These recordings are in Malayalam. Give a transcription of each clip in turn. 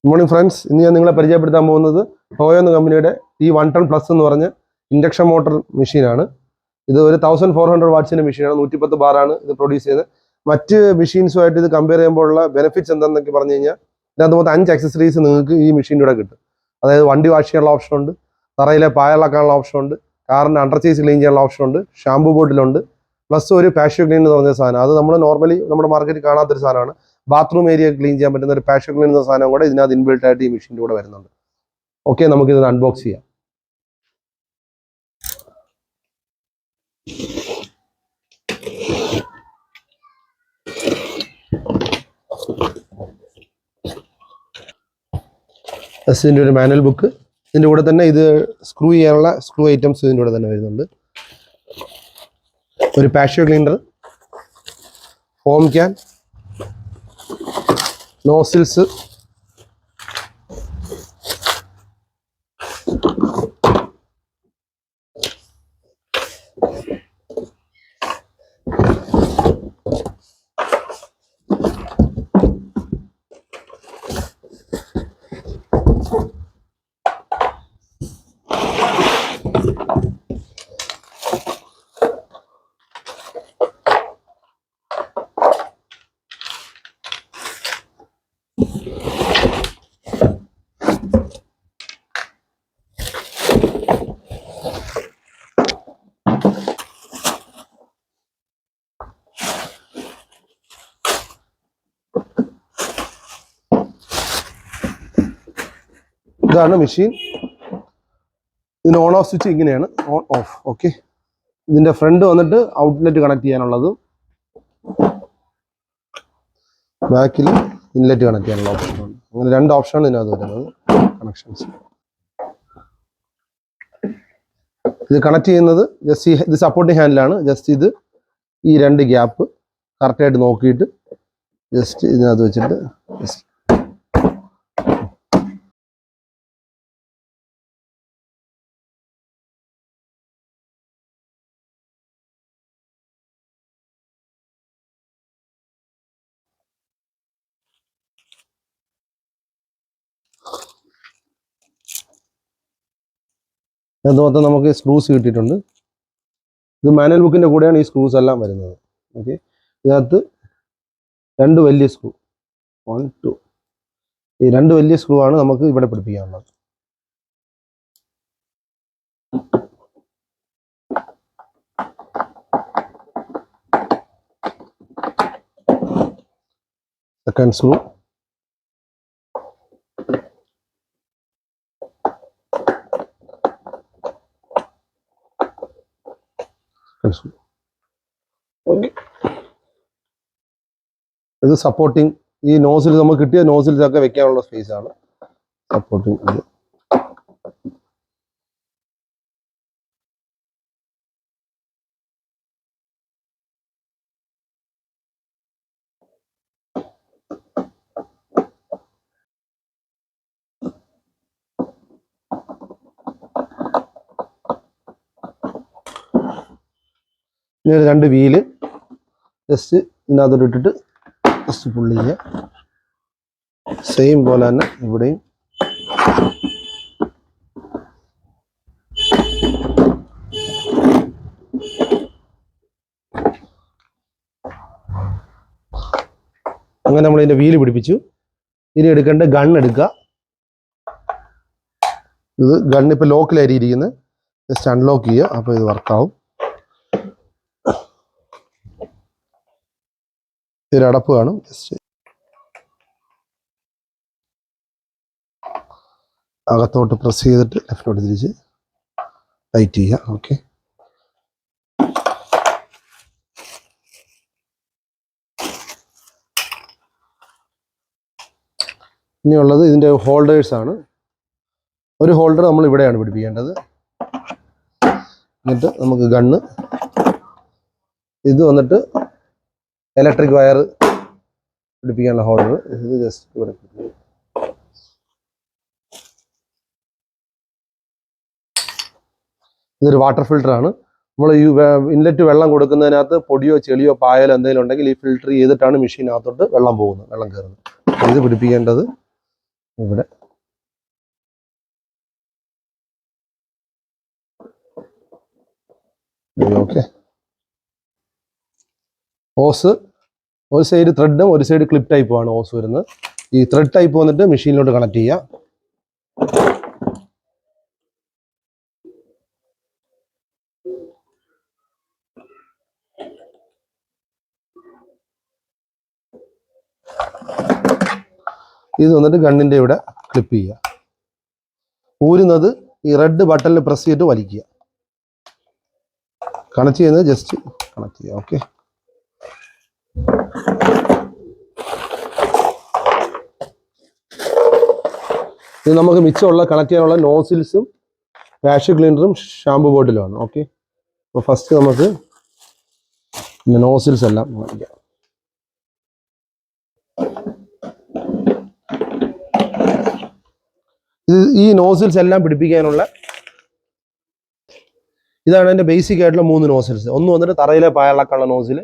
Good morning friends. ഇന്ന് ഞാൻ നിങ്ങളെ പരിചയപ്പെടുത്താൻ പോകുന്നത് ടോയോ എന്ന കമ്പനിയുടെ T110 പ്ലസ് എന്ന് പറഞ്ഞ ഇൻഡക്ഷൻ മോട്ടോർ മെഷീനാണ്. ഇത് ഒരു 1400 വാട്ട്സിൻ്റെ മെഷീനാണ്. 110 ബാറാണ് ഇത് പ്രൊഡ്യൂസ് ചെയ്തത്. മറ്റ് മെഷീൻസുമായിട്ട് ഇത് കമ്പയർ ചെയ്യുമ്പോഴുള്ള ബെനിഫിറ്റ്സ് എന്താണെന്നൊക്കെ പറഞ്ഞു കഴിഞ്ഞാൽ ഇതിനകത്ത് മൊത്തം 5 അക്സസറീസ് നിങ്ങൾക്ക് ഈ മെഷീൻ്റെ കൂടെ കിട്ടും. അതായത് വണ്ടി വാഷ് ചെയ്യാനുള്ള ഓപ്ഷൻ ഉണ്ട്, തറയിലെ പായലാക്കാനുള്ള ഓപ്ഷൻ ഉണ്ട്, കാറിൻ്റെ അണ്ടർചേസ് ക്ലീൻ ചെയ്യാനുള്ള ഓപ്ഷൻ ഉണ്ട്, ഷാമ്പൂ ബോട്ടിലുണ്ട്, പ്ലസ് ഒരു പാഷ്യോ ക്ലീൻ എന്ന് പറഞ്ഞ സാധനം. അത് നമ്മൾ നോർമലി നമ്മുടെ മാർക്കറ്റിൽ കാണാത്തൊരു സാധനമാണ്. ബാത്റൂം ഏരിയ ക്ലീൻ ചെയ്യാൻ പറ്റുന്ന ഒരു പാഷ്യോ ക്ലീൻ എന്ന സാധനം കൂടെ ഇതിനകത്ത് ഇൻബിൽട്ട് ആയിട്ട് ഈ മെഷീൻ്റെ കൂടെ വരുന്നുണ്ട്. ഓക്കെ, നമുക്കിത് അൺബോക്സ് ചെയ്യാം. ഇതിൻ്റെ ഒരു മാനുവൽ ബുക്ക്, ഇതിൻ്റെ കൂടെ തന്നെ ഇത് സ്ക്രൂ ചെയ്യാനുള്ള സ്ക്രൂ ഐറ്റംസ് ഇതിൻ്റെ കൂടെ തന്നെ വരുന്നുണ്ട്. ഒരു patio cleaner, form can, nozzles, ഇതാണ് മെഷീൻ. ഇതിന് ഓൺ ഓഫ് സ്വിച്ച് ഇങ്ങനെയാണ്, ഓൺ ഓഫ്. ഓക്കെ, ഇതിൻ്റെ ഫ്രണ്ട് വന്നിട്ട് ഔട്ട്ലെറ്റ് കണക്ട് ചെയ്യാനുള്ളത്, ബാക്കിൽ ഇൻലെറ്റ് കണക്ട് ചെയ്യാനുള്ള ഓപ്ഷനുണ്ട്. അങ്ങനെ 2 ഓപ്ഷനാണ് ഇതിനകത്ത് വരുന്നത് കണക്ഷൻസ്. ഇത് കണക്ട് ചെയ്യുന്നത് ജസ്റ്റ് ഇത് സപ്പോർട്ടിങ് ഹാൻഡിലാണ്. ജസ്റ്റ് ഇത് ഈ 2 ഗ്യാപ്പ് കറക്റ്റായിട്ട് നോക്കിയിട്ട് ജസ്റ്റ് ഇതിനകത്ത് വെച്ചിട്ട് ജസ്റ്റ് മൊത്തം നമുക്ക് സ്ക്രൂസ് കിട്ടിയിട്ടുണ്ട്. ഇത് മാനുവൽ ബുക്കിൻ്റെ കൂടെയാണ് ഈ സ്ക്രൂസ് എല്ലാം വരുന്നത്. ഓക്കെ, ഇതിനകത്ത് 2 വലിയ സ്ക്രൂ, 1 2, ഈ 2 വലിയ സ്ക്രൂ ആണ് നമുക്ക് ഇവിടെ പിടിപ്പിക്കാനുള്ളത്. സെക്കൻഡ് സ്ക്രൂ, ഇത് സപ്പോർട്ടിങ്. ഈ നോസിൽ നമുക്ക് കിട്ടിയ നോസിലൊക്കെ വെക്കാനുള്ള സ്പേസ് ആണ് സപ്പോർട്ടിങ്. ഇനി 2 വീല് ജസ്റ്റ് ഇതിനകത്തോട്ട് ഇട്ടിട്ട് ജസ്റ്റ് പുള്ളി ചെയ്യുക. സെയിം പോലെ തന്നെ ഇവിടെയും അങ്ങനെ നമ്മൾ ഇതിൻ്റെ വീല് പിടിപ്പിച്ചു. ഇനി എടുക്കേണ്ട ഗൺ എടുക്കുക. ഇത് ഗണ്ണ് ഇപ്പോൾ ലോക്കിലായിരിക്കും ഇരിക്കുന്നത്. ജസ്റ്റ് അൺലോക്ക് ചെയ്യുക, അപ്പോൾ ഇത് വർക്കാവും. ഇതിൽ അടപ്പ് കാണും. ജസ്റ്റ് അകത്തോട്ട് പ്രസ് ചെയ്തിട്ട് ലെഫ്റ്റോട്ട് തിരിച്ച് ടൈറ്റ് ചെയ്യുക. ഓക്കെ, ഇനിയുള്ളത് ഇതിൻ്റെ ഹോൾഡേഴ്സാണ്. ഒരു ഹോൾഡർ നമ്മൾ ഇവിടെയാണ് പിടിപ്പിക്കേണ്ടത്. എന്നിട്ട് നമുക്ക് ഗണ്ണ്, ഇത് വന്നിട്ട് ഇലക്ട്രിക് വയർ പിടിപ്പിക്കാനുള്ള ഹോൾഡർ. ഇത് ജസ്റ്റ് ഇവിടെ ഇതൊരു വാട്ടർ ഫിൽറ്ററാണ്. നമ്മൾ ഈ ഇൻലെറ്റ് വെള്ളം കൊടുക്കുന്നതിനകത്ത് പൊടിയോ ചെളിയോ പായലോ എന്തെങ്കിലും ഉണ്ടെങ്കിൽ ഈ ഫിൽറ്റർ ചെയ്തിട്ടാണ് മെഷീനകത്തോട്ട് വെള്ളം പോകുന്നത്, വെള്ളം കയറുന്നത്. ഇത് പിടിപ്പിക്കേണ്ടത് ഇവിടെ ഓക്കെ. ഓസ് ഒരു സൈഡ് ത്രെഡും ഒരു സൈഡ് ക്ലിപ്പ് ടൈപ്പുമാണ് ഓസ് വരുന്നത്. ഈ ത്രെഡ് ടൈപ്പ് വന്നിട്ട് മെഷീനിലോട്ട് കണക്ട് ചെയ്യുക. ഇത് വന്നിട്ട് ഗണ്ണിൻ്റെ ഇവിടെ ക്ലിപ്പ് ചെയ്യുക. ഊരുന്നത് ഈ റെഡ് ബട്ടണിൽ പ്രസ് ചെയ്തിട്ട് വലിക്കുക. കണക്ട് ചെയ്യുന്നത് ജസ്റ്റ് കണക്ട് ചെയ്യുക. ഓക്കെ. ഇത് നമുക്ക് മിച്ചമുള്ള കണക്ട് ചെയ്യാനുള്ള നോസിൽസും വാഷ് ക്ലീനറും ഷാമ്പു ബോട്ടിലുമാണ്. ഓക്കെ. അപ്പോൾ ഫസ്റ്റ് നമുക്ക് നോസിൽസ് എല്ലാം കാണിക്കാം. ഈ നോസിൽസ് എല്ലാം പിടിപ്പിക്കാനുള്ള ഇതാണ് എൻ്റെ ബേസിക് ആയിട്ടുള്ള 3 നോസിൽസ്. ഒന്ന് വന്നിട്ട് തറയിലെ പായളക്കാനുള്ള നോസിൽ,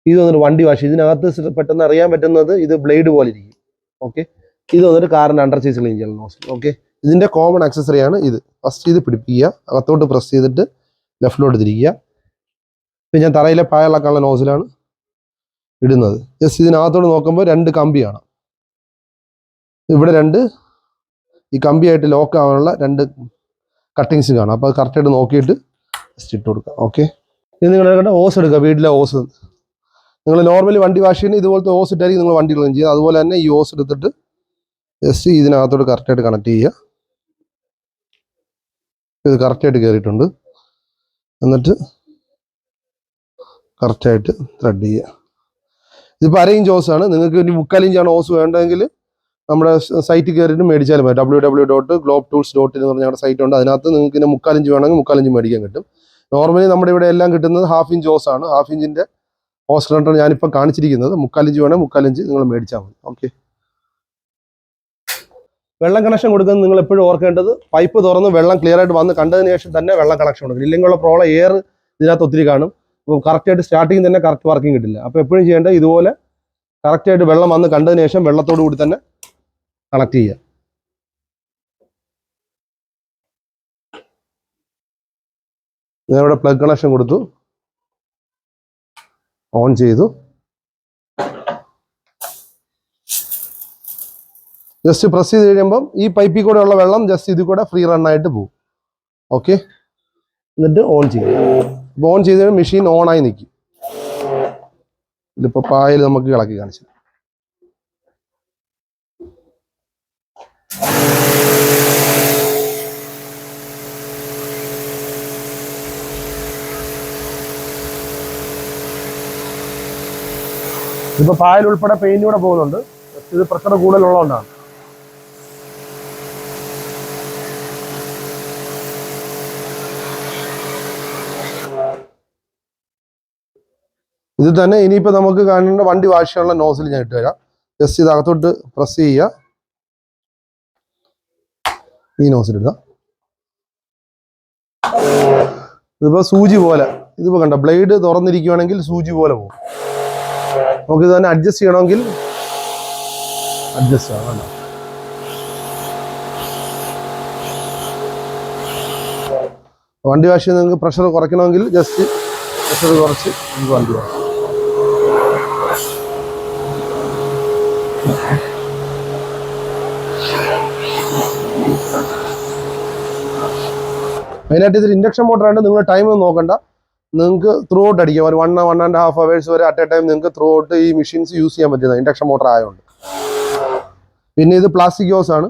ഇത് വന്നിട്ട് വണ്ടി വാഷ്. ഇതിനകത്ത് പെട്ടെന്ന് അറിയാൻ പറ്റുന്നത് ഇത് ബ്ലേഡ് പോലെ ഇരിക്കും. ഓക്കെ. ഇത് വന്നിട്ട് കാറിൻ്റെ അണ്ടർ സീസ് ക്ലീൻ ചെയ്യാനുള്ള നോസിൽ. ഓക്കെ. ഇതിൻ്റെ കോമൺ ആക്സസറിയാണ് ഇത്. ഫസ്റ്റ് ഇത് പിടിപ്പിക്കുക, അകത്തോട്ട് പ്രസ് ചെയ്തിട്ട് ലെഫ്റ്റിലോട്ട് തിരിക്കുക. ഇപ്പം ഞാൻ തറയിലെ പായളക്കാനുള്ള നോസിലാണ് ഇടുന്നത്. ജസ്റ്റ് ഇതിനകത്തോട്ട് നോക്കുമ്പോൾ 2 കമ്പിയാണ്. ഇവിടെ 2 ഈ കമ്പിയായിട്ട് ലോക്ക് ആവാനുള്ള 2 കട്ടിങ്സ് കാണാം. അപ്പോൾ അത് കറക്റ്റായിട്ട് നോക്കിയിട്ട് ജസ്റ്റ് ഇട്ട് കൊടുക്കുക. ഓക്കെ. ഇത് നിങ്ങൾ ഓസ് എടുക്കുക. വീട്ടിലെ ഓസ് നിങ്ങൾ നോർമലി വണ്ടി വാഷ് ചെയ്യുന്ന ഇതുപോലത്തെ ഓസ് ഇട്ടായിരിക്കും നിങ്ങൾ വണ്ടി ക്ലീൻ ചെയ്യുക. അതുപോലെ തന്നെ ഈ ഓസ് എടുത്തിട്ട് ജസ്റ്റ് ഇതിനകത്തോട്ട് കറക്റ്റായിട്ട് കണക്ട് ചെയ്യുക. ഇത് കറക്റ്റായിട്ട് കയറിയിട്ടുണ്ട്. എന്നിട്ട് കറക്റ്റായിട്ട് ത്രെഡ് ചെയ്യുക. ഇതിപ്പോൾ 1/2 ഇഞ്ച് ഓസാണ്. നിങ്ങൾക്ക് ഇനി 3/4 ഇഞ്ചാണ് ഓസ് വേണ്ടതെങ്കിൽ നമ്മുടെ സൈറ്റിൽ കയറിയിട്ട് മേടിച്ചാലും മതി. www.globetools.in എന്ന് പറഞ്ഞ ഞങ്ങളുടെ സൈറ്റ് ഉണ്ട്. അതിനകത്ത് നിങ്ങൾക്ക് ഇങ്ങനെ 3/4 ഇഞ്ച് വേണമെങ്കിൽ 3/4 ഇഞ്ച് മേടിക്കാൻ കിട്ടും. നോർമലി നമ്മുടെ ഇവിടെ എല്ലാം കിട്ടുന്നത് 1/2 ഇഞ്ച് ഓസാണ്. 1/2 ഇഞ്ചിൻ്റെ ഓസ് കണ്ടർ ഞാനിപ്പോൾ കാണിച്ചിരിക്കുന്നത്. 3/4 ഇഞ്ച് വേണമെങ്കിൽ 3/4 ഇഞ്ച് നിങ്ങൾ മേടിച്ചാൽ മതി. ഓക്കെ. വെള്ളം കണക്ഷൻ കൊടുക്കുന്നത് നിങ്ങൾ എപ്പോഴും ഓർക്കേണ്ടത് പൈപ്പ് തുറന്ന് വെള്ളം ക്ലിയർ ആയിട്ട് വന്ന് കണ്ടതിന് ശേഷം തന്നെ വെള്ളം കണക്ഷൻ കൊടുക്കും. ഇല്ലെങ്കിലുള്ള പ്രോബ്ലം എയർ ഇതിനകത്ത് ഒത്തിരി കാണും. അപ്പോൾ കറക്റ്റായിട്ട് സ്റ്റാർട്ടിങ് തന്നെ കറക്റ്റ് വർക്കിംഗ് കിട്ടില്ല. അപ്പോൾ എപ്പോഴും ചെയ്യേണ്ടത് ഇതുപോലെ കറക്റ്റായിട്ട് വെള്ളം വന്ന് കണ്ടതിന് ശേഷം വെള്ളത്തോടു കൂടി തന്നെ കണക്ട് ചെയ്യുക. ഞാനിവിടെ പ്ലഗ് കണക്ഷൻ കൊടുത്തു, ഓൺ ചെയ്തു. ജസ്റ്റ് പ്രസ് ചെയ്ത് കഴിയുമ്പം ഈ പൈപ്പിൽ കൂടെ ഉള്ള വെള്ളം ജസ്റ്റ് ഇതിൽ കൂടെ ഫ്രീ റണ്ണായിട്ട് പോകും. ഓക്കെ. എന്നിട്ട് ഓൺ ചെയ്യും. അപ്പോൾ ഓൺ ചെയ്ത് മെഷീൻ ഓണായി നിൽക്കും. ഇതിപ്പോൾ പായൽ നമുക്ക് ഇളക്കി കാണിച്ചു. ഇപ്പൊ പായൽ ഉൾപ്പെടെ പെയിന്റ് കൂടെ പോകുന്നുണ്ട്. ഇത് പ്രഷർ കൂടുതലുള്ളതുകൊണ്ടാണ്. ഇത് തന്നെ ഇനിയിപ്പോൾ നമുക്ക് കാണേണ്ട വണ്ടി വാഷ് ചെയ്യാനുള്ള നോസിൽ ഞാൻ ഇട്ട് തരാം. ജസ്റ്റ് ഇത് അകത്തോട്ട് പ്രസ് ചെയ്യുക. ഈ നോസിൽ ഇടുക. ഇതിപ്പോൾ സൂചി പോലെ, ഇതിപ്പോൾ കണ്ട ബ്ലേഡ് തുറന്നിരിക്കുകയാണെങ്കിൽ സൂചി പോലെ പോകും. നമുക്കിത് തന്നെ അഡ്ജസ്റ്റ് ചെയ്യണമെങ്കിൽ അഡ്ജസ്റ്റ് ആവാം. വണ്ടി വാഷ് ചെയ്ത് നിങ്ങൾക്ക് പ്രഷർ കുറയ്ക്കണമെങ്കിൽ ജസ്റ്റ് പ്രഷർ കുറച്ച് നമുക്ക് വണ്ടി വാഷ്. മെയിനായിട്ട് ഇതിൽ ഇൻഡക്ഷൻ മോട്ടറായിട്ട് നിങ്ങൾ ടൈം ഒന്നും നോക്കണ്ട. നിങ്ങൾക്ക് ത്രൂ ഔട്ട് അടിക്കാം. ഒരു 1.5 hours വരെ അറ്റ് എ ടൈം നിങ്ങൾക്ക് ത്രൂ ഔട്ട് ഈ മെഷീൻസ് യൂസ് ചെയ്യാൻ പറ്റുന്നത് ഇൻഡക്ഷൻ മോട്ടർ ആയതുകൊണ്ട്. പിന്നെ ഇത് പ്ലാസ്റ്റിക് ഹോസ് ആണ്.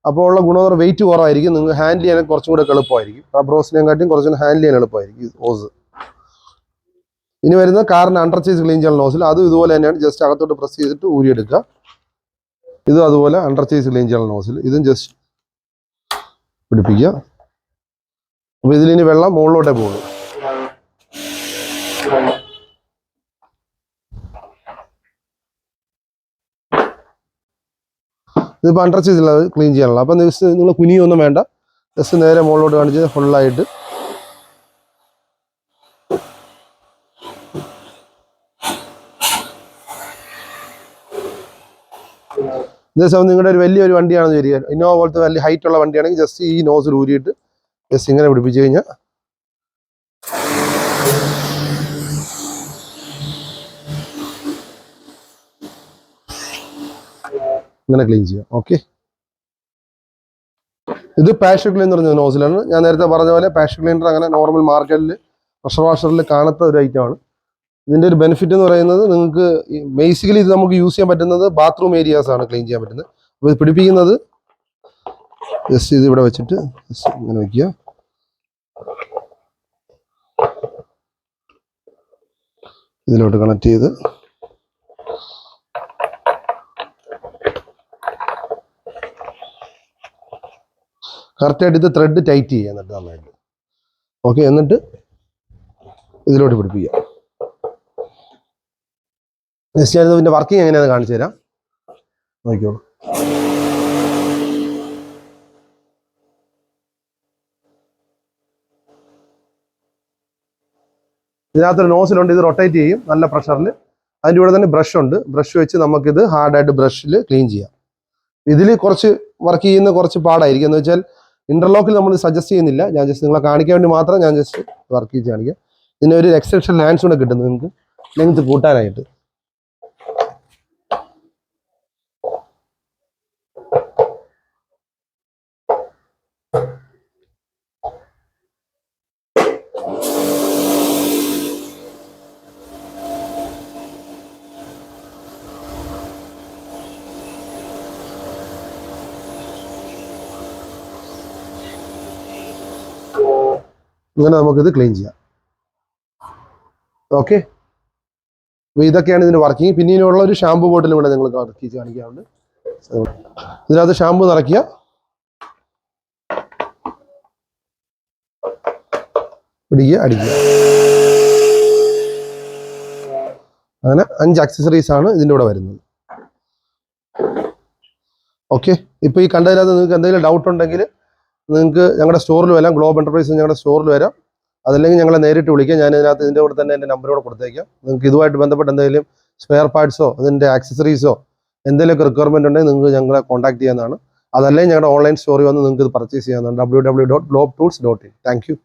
അപ്പോൾ ഉള്ള ഗുണം വെയിറ്റ് കുറവായിരിക്കും. നിങ്ങൾക്ക് ഹാൻഡിൽ ചെയ്യാൻ കുറച്ചും കൂടെ എളുപ്പമായിരിക്കും. റബ്ബർ ഹോസിനെക്കാട്ടും കുറച്ചുകൂടെ ഹാൻഡിൽ ചെയ്യാൻ എളുപ്പമായിരിക്കും ഈ ഹോസ്. ഇനി വരുന്ന കാറിന് അണ്ടർ ചേസ് ക്ലീൻ ചെയ്യാൻ നോസിൽ, അതും ഇതുപോലെ തന്നെയാണ്. ജസ്റ്റ് അകത്തോട്ട് പ്രസ് ചെയ്തിട്ട് ഊരിയെടുക്കുക. ഇതും അതുപോലെ അണ്ടർ ചേസ് ക്ലീൻ ചെയ്യാൻ നോസിൽ, ഇതും ജസ്റ്റ് പിടിപ്പിക്കുക. അപ്പോൾ ഇതിലിനി വെള്ളം മുകളിലോട്ടേ പോകും. ഇതിപ്പോൾ അണ്ടർ ചേസിലുള്ളത് ക്ലീൻ ചെയ്യാനുള്ള. അപ്പം ജസ്റ്റ് നിങ്ങൾ കുനിയൊന്നും വേണ്ട. ജസ്റ്റ് നേരെ മുകളിലോട്ട് കാണിച്ച് ഫുള്ളായിട്ട് ഇതേസമയം നിങ്ങളുടെ ഒരു വലിയൊരു വണ്ടിയാണെന്ന് വരിക, ഇന്നോവ പോലത്തെ വലിയ ഹൈറ്റ് ഉള്ള വണ്ടിയാണെങ്കിൽ ജസ്റ്റ് ഈ നോസിൽ ഊരിയിട്ട് ജസ്റ്റ് ഇങ്ങനെ പിടിപ്പിച്ച് കഴിഞ്ഞാൽ ഇങ്ങനെ ക്ലീൻ ചെയ്യാം. ഓക്കെ, ഇത് പാഷൻ ക്ലീനർ എന്ന് പറഞ്ഞ നോസിലാണ്. ഞാൻ നേരത്തെ പറഞ്ഞ പോലെ പാഷൻ ക്ലീനർ അങ്ങനെ നോർമൽ മാർക്കറ്റിൽ പ്രഷർ വാഷറിൽ കാണാത്ത ഒരു ഐറ്റമാണ്. ഇതിൻ്റെ ഒരു ബെനിഫിറ്റ് എന്ന് പറയുന്നത് നിങ്ങൾക്ക് ബേസിക്കലി ഇത് നമുക്ക് യൂസ് ചെയ്യാൻ പറ്റുന്നത് ബാത്റൂം ഏരിയാസ് ആണ് ക്ലീൻ ചെയ്യാൻ പറ്റുന്നത്. അപ്പോൾ ഇത് പിടിപ്പിക്കുന്നത് ജസ്റ്റ് ഇത് ഇവിടെ വെച്ചിട്ട് ജസ്റ്റ് ഇങ്ങനെ വയ്ക്കുക. ഇതിലോട്ട് കണക്ട് ചെയ്ത് കറക്റ്റായിട്ട് ഇത് ത്രെഡ് ടൈറ്റ് ചെയ്യുക എന്നിട്ട് നന്നായിട്ട്. ഓക്കെ, എന്നിട്ട് ഇതിലോട്ട് പിടിപ്പിക്കുക. ജസ്റ്റ് ഞാനിത് ഇതിൻ്റെ വർക്കിംഗ് എങ്ങനെയാണെന്ന് കാണിച്ചു തരാം, നോക്കിക്കോളൂ. ഇതിനകത്തൊരു നോസിലുണ്ട്, ഇത് റൊട്ടേറ്റ് ചെയ്യും നല്ല പ്രഷറിൽ. അതിൻ്റെ കൂടെ തന്നെ ബ്രഷ് ഉണ്ട്, ബ്രഷ് വെച്ച് നമുക്കിത് ഹാർഡായിട്ട് ബ്രഷിൽ ക്ലീൻ ചെയ്യാം. ഇതിൽ കുറച്ച് വർക്ക് ചെയ്യുന്ന കുറച്ച് പാടായിരിക്കും. എന്ന് വെച്ചാൽ ഇന്റർലോക്കിൽ നമ്മൾ സജസ്റ്റ് ചെയ്യുന്നില്ല, ഞാൻ ജസ്റ്റ് നിങ്ങളെ കാണിക്കാൻ വേണ്ടി മാത്രം ഞാൻ ജസ്റ്റ് വർക്ക് ചെയ്ത് കാണിക്കാം. ഇതിന് ഒരു എക്സ്റ്റൻഷൻ ലാൻഡ്സ് കൂടെ കിട്ടും നിങ്ങൾക്ക് ലെങ്ത് കൂട്ടാനായിട്ട്. ഇങ്ങനെ നമുക്കിത് ക്ലീൻ ചെയ്യാം. ഓക്കെ, അപ്പോൾ ഇതൊക്കെയാണ് ഇതിൻ്റെ വർക്കിംഗ്. പിന്നീടുള്ള ഒരു ഷാമ്പു ബോട്ടിലും കൂടെ നിങ്ങൾക്ക് വർക്ക് ചെയ്ത് കാണിക്കാറുണ്ട്. ഇതിനകത്ത് ഷാമ്പു നിറയ്ക്കുക, പിടിക്കുക, അടിക്കുക. അങ്ങനെ 5 അക്സസറീസ് ആണ് ഇതിൻ്റെ കൂടെ വരുന്നത്. ഓക്കെ, ഇപ്പോൾ ഈ കണ്ടതിനകത്ത് നിങ്ങൾക്ക് എന്തെങ്കിലും ഡൗട്ട് ഉണ്ടെങ്കിൽ നിങ്ങൾക്ക് ഞങ്ങളുടെ സ്റ്റോറിൽ വരാം, ഗ്ലോബ് എൻ്റർപ്രൈസ് ഞങ്ങളുടെ സ്റ്റോറിൽ വരാം. അതല്ലെങ്കിൽ ഞങ്ങളെ നേരിട്ട് വിളിക്കാം. ഞാൻ ഇതിനകത്ത് ഇതിൻ്റെ കൂടെ തന്നെ എൻ്റെ നമ്പറോടെ കൊടുത്തേക്കാം. നിങ്ങൾക്ക് ഇതുമായിട്ട് ബന്ധപ്പെട്ട് എന്തെങ്കിലും സ്പെയർ പാർട്സോ അതിൻ്റെ ആക്സസറീസോ എന്തെങ്കിലുമൊക്കെ റിക്വയർമെൻറ്റ് ഉണ്ടെങ്കിൽ നിങ്ങൾക്ക് ഞങ്ങളെ കോൺടാക്ട് ചെയ്യാവുന്നതാണ്. അതല്ലെങ്കിൽ ഞങ്ങളുടെ ഓൺലൈൻ സ്റ്റോറിൽ വന്ന് നിങ്ങൾക്ക് ഇത് പർച്ചേസ് ചെയ്യാവുന്നതാണ്. www.globetools.in. Thank you.